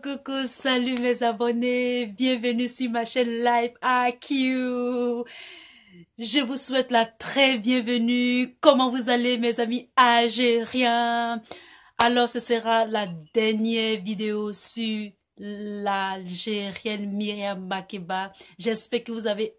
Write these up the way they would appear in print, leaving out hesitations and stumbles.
Coucou, salut mes abonnés, bienvenue sur ma chaîne Live IQ. Je vous souhaite la très bienvenue. Comment vous allez mes amis algériens? Alors ce sera la dernière vidéo sur l'Algérienne Myriam Makeba. J'espère que vous allez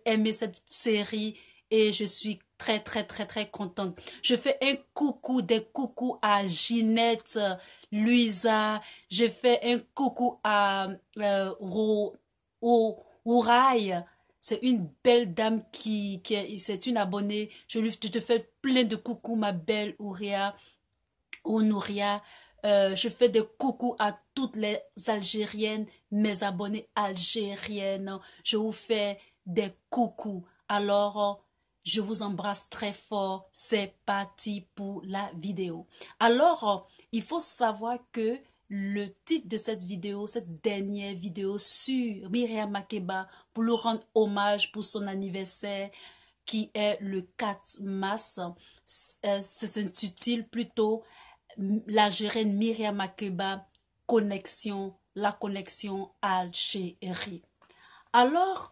aimer cette série et je suis très contente. Je fais des coucous à Ginette, Louisa, je fais un coucou à Ouraï. C'est une belle dame c'est une abonnée. Je te fais plein de coucou ma belle Ouria. Je fais des coucous à toutes les Algériennes, mes abonnés algériennes. Je vous fais des coucous. Alors, je vous embrasse très fort. C'est parti pour la vidéo. Alors, il faut savoir que le titre de cette vidéo, cette dernière vidéo sur Myriam Makeba, pour lui rendre hommage pour son anniversaire qui est le 4 mars, s'intitule plutôt l'Algérienne Myriam Makeba, la connexion Algérie. Alors,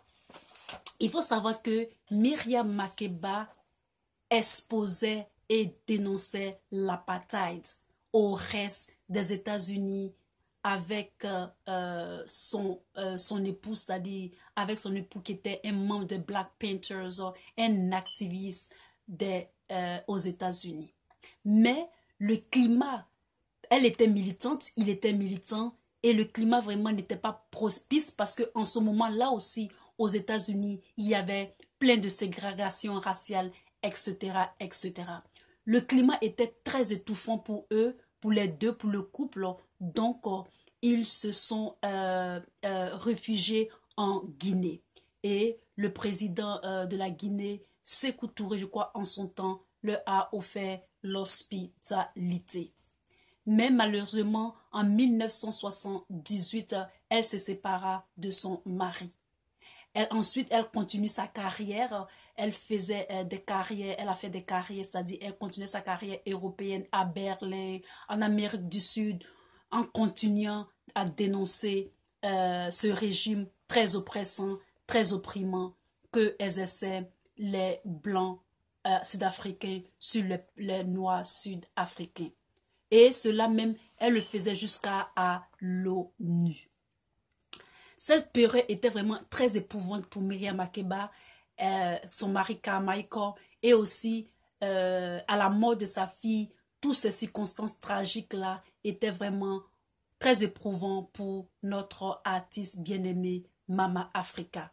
il faut savoir que Myriam Makeba exposait et dénonçait l'apartheid au reste des États-Unis avec son époux, c'est-à-dire avec son époux qui était un membre de Black Panthers, un activiste aux États-Unis. Mais le climat, elle était militante, il était militant, et le climat vraiment n'était pas propice parce qu'en ce moment-là aussi, aux États-Unis, il y avait plein de ségrégation raciale, etc. Le climat était très étouffant pour eux, pour les deux, pour le couple. Donc, ils se sont réfugiés en Guinée. Et le président de la Guinée, Sékou Touré, je crois, en son temps, leur a offert l'hospitalité. Mais malheureusement, en 1978, elle se sépara de son mari. Ensuite, elle continue sa carrière. Elle faisait des carrières, elle a fait des carrières, c'est-à-dire elle continuait sa carrière européenne à Berlin, en Amérique du Sud, en continuant à dénoncer ce régime très oppressant, très opprimant que exerçaient les Blancs sud-africains sur les Noirs sud-africains. Et cela même, elle le faisait jusqu'à l'ONU. Cette période était vraiment très éprouvante pour Myriam Makeba, son mari Carmichael, et aussi à la mort de sa fille. Toutes ces circonstances tragiques-là étaient vraiment très éprouvantes pour notre artiste bien-aimé Mama Africa.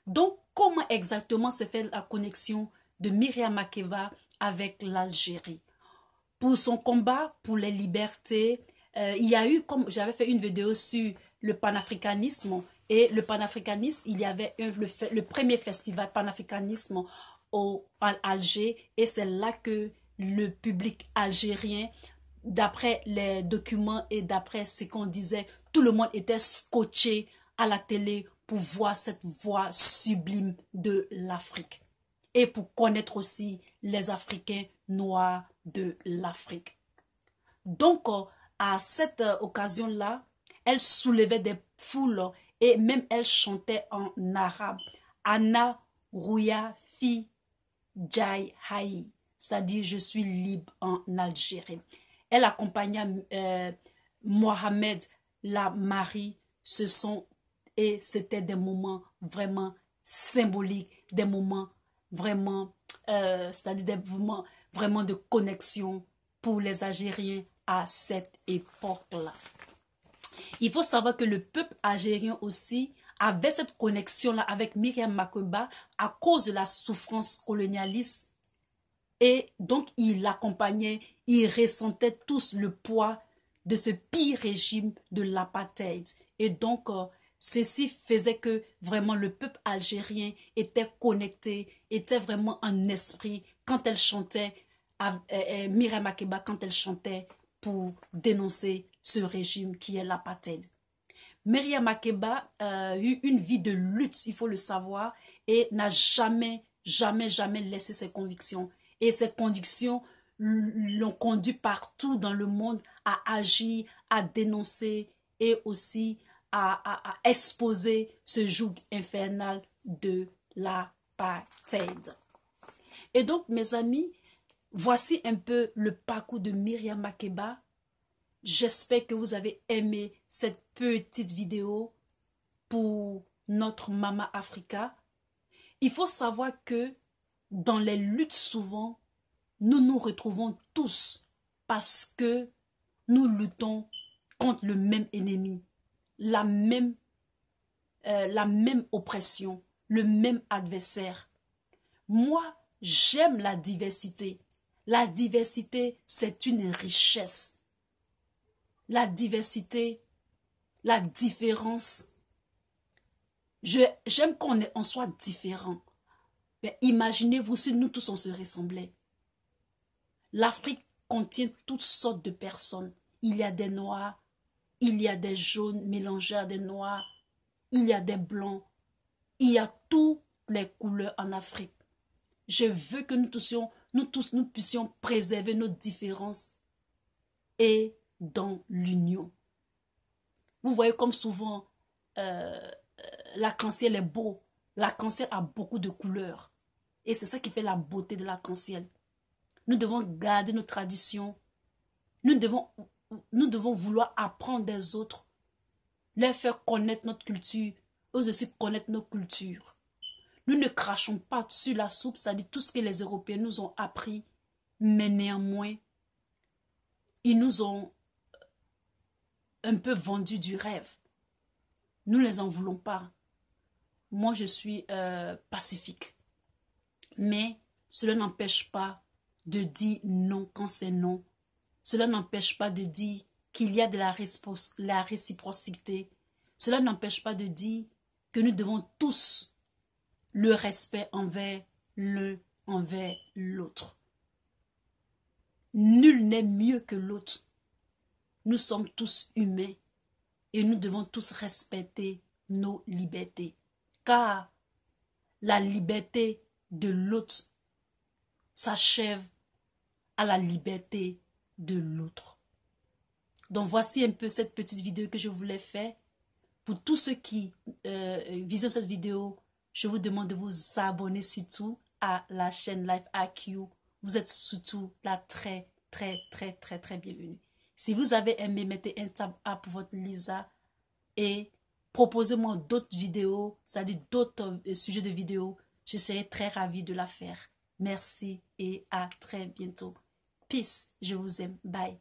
Donc, comment exactement s'est fait la connexion de Myriam Makeba avec l'Algérie. Pour son combat pour les libertés, il y a eu, comme j'avais fait une vidéo sur le panafricanisme, et le panafricanisme, il y avait le premier festival panafricanisme à Alger, et c'est là que le public algérien, d'après les documents et d'après ce qu'on disait, tout le monde était scotché à la télé pour voir cette voix sublime de l'Afrique et pour connaître aussi les Africains noirs de l'Afrique. Donc, à cette occasion-là, elle soulevait des foules et même elle chantait en arabe. Anna Rouya Fi Jai Haï, c'est-à-dire je suis libre en Algérie. Elle accompagna Mohamed la Marie. Et c'était des moments vraiment symboliques, des moments vraiment, c'est-à-dire des moments vraiment de connexion pour les Algériens à cette époque-là. Il faut savoir que le peuple algérien aussi avait cette connexion-là avec Myriam Makeba à cause de la souffrance colonialiste. Et donc, il l'accompagnait, il ressentait tous le poids de ce pire régime de l'apartheid. Et donc, ceci faisait que vraiment le peuple algérien était connecté, était vraiment en esprit quand elle chantait, Myriam Makeba, quand elle chantait pour dénoncer ce régime qui est l'apartheid. Myriam Makeba a eu une vie de lutte, il faut le savoir, et n'a jamais laissé ses convictions. Et ces convictions l'ont conduit partout dans le monde à agir, à dénoncer et aussi à exposer ce joug infernal de l'apartheid. Et donc, mes amis, voici un peu le parcours de Myriam Makeba. J'espère que vous avez aimé cette petite vidéo pour notre Mama Africa. Il faut savoir que dans les luttes, souvent, nous nous retrouvons tous parce que nous luttons contre le même ennemi, la même oppression, le même adversaire. Moi, j'aime la diversité. La diversité, c'est une richesse. La diversité, la différence. J'aime qu'on soit différent. Mais imaginez-vous si nous tous on se ressemblait. L'Afrique contient toutes sortes de personnes. Il y a des noirs, il y a des jaunes mélangés à des noirs, il y a des blancs, il y a toutes les couleurs en Afrique. Je veux que nous puissions préserver nos différences et dans l'union. Vous voyez comme souvent l'arc-en-ciel est beau. L'arc-en-ciel a beaucoup de couleurs. Et c'est ça qui fait la beauté de l'arc-en-ciel. Nous devons garder nos traditions. Nous devons vouloir apprendre des autres. Les faire connaître notre culture. Eux aussi connaître nos cultures. Nous ne crachons pas sur la soupe, c'est-à-dire tout ce que les Européens nous ont appris. Mais néanmoins, ils nous ont un peu vendu du rêve. Nous ne les en voulons pas. Moi, je suis pacifique. Mais cela n'empêche pas de dire non quand c'est non. Cela n'empêche pas de dire qu'il y a de la réciprocité. Cela n'empêche pas de dire que nous devons tous le respect envers l'un, envers l'autre. Nul n'est mieux que l'autre. Nous sommes tous humains et nous devons tous respecter nos libertés. Car la liberté de l'autre s'achève à la liberté de l'autre. Donc voici un peu cette petite vidéo que je voulais faire. Pour tous ceux qui visionnent cette vidéo, je vous demande de vous abonner surtout à la chaîne Life IQ. Vous êtes surtout la très bienvenue. Si vous avez aimé, mettez un tab up pour votre Lisa et proposez-moi d'autres vidéos, c'est-à-dire d'autres sujets de vidéos. Je serai très ravie de la faire. Merci et à très bientôt. Peace, je vous aime. Bye.